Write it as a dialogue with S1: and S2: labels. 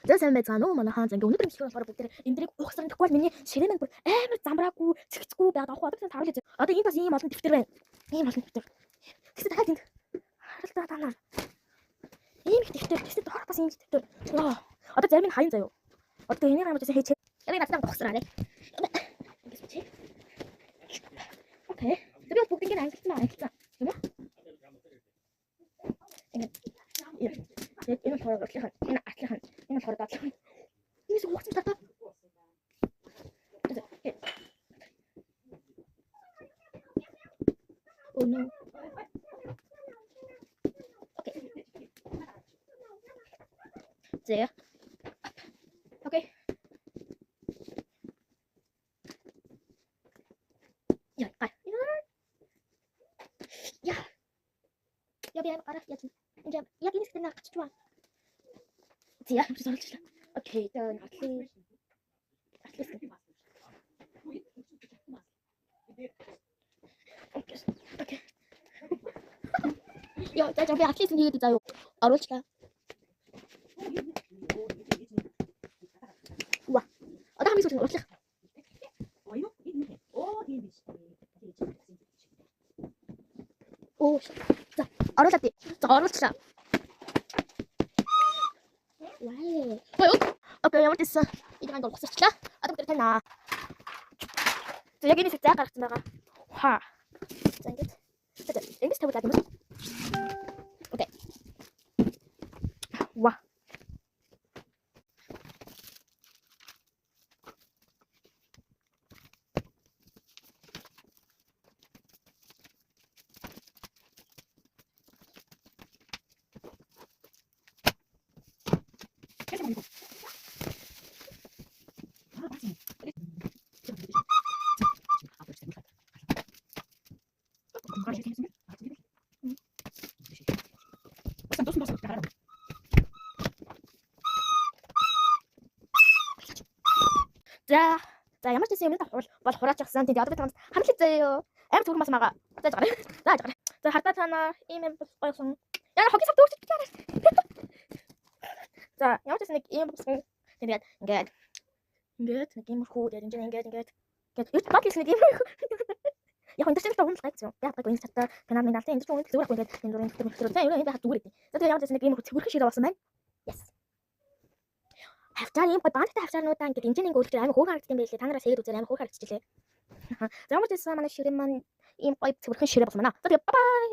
S1: За сайн байцгаана уу манай хаан за ингээ өнөөдөр имсхийг болохоор бүгд эндэрийг ухсарн тэгэхгүй бол миний ширээ маань бүр амар замбраагүй цэгцгүй байгаад авах одоо таруулж байгаа. Одоо энд бас ийм олон дэвтэр байна. Ийм олон дэвтэр. Тэгсээ дахиад энд харалтаа танаа. Ийм их дэвтэр. Тэгсээ доор бас ийм их дэвтэр. Одоо зарим нь хаян заяа. Одоо энийг хамаач хийчихээ. Яг надад ухсараа. Ингээд чи. Окей. Тэр би бүгд ингэ ангилсан. Тийм үү? Ингээд энэ болохоор орлынхан, энэ атлынхан, энэ болохоор дадлынхан. Иймээс ухсан татаа. Oh no. Okay. There. Okay. Ja, geil. Ja. Ja, wir haben gerade jetzt. Ja, gehen Sie nach Katstua. Ja, das soll ich. Okay, dann atli. Okay. Ja, 자, 저기 아틀리스 얘기 듣자요. 어로치가. 우와. 어다 하면서 좀 어로치. 오, 자, 어로치띠. 자, 어로치라. 와이. 오케이, ямар 됐어. 이제만 너 먹었을까? 아까 그랬나 자, 여기는 진짜 가락지나가. 화. 자, 이게 스텝을 잡으면. 오케이. 와. За ямар ч гэсэн юм бол хураачихсан. Тэгээд одоо би танд харамлаж заяа. Амар зүрх мас магаа. За жаа. За жаа. За хардаа танаа ийм юм гойсон. Яг хогийн сав дүүрч бичээрэй. За ямар ч гэсэн нэг ийм болсон. Тэгээд ингээд нэг ийм хүү тэгээд ингээд юу багс нэг ийм яг энэ чинь таван лайк зөө. Яг гоо энэ чатаа канал минь даалтай энэ чинь үнэ зүгээр ингээд энэ дөрөв төгтөр. За энэ яг зүгээр. За тэгээд ямар ч гэсэн нэг ийм цэвэрхэн ширээ болсон байна. Yes. Хавцаар ийм баантай хавцаарнуудаа ингээд энэ нэг өөрчлөлт амар хөөр харагдсан юм байлээ. Та нараас хэд үзээр амар хөөр харагдчихлээ. За ямар ч байсан манай ширээ маань ийм гоё цэвэрхэн ширээ болсон байна. За тэгээд бай бай.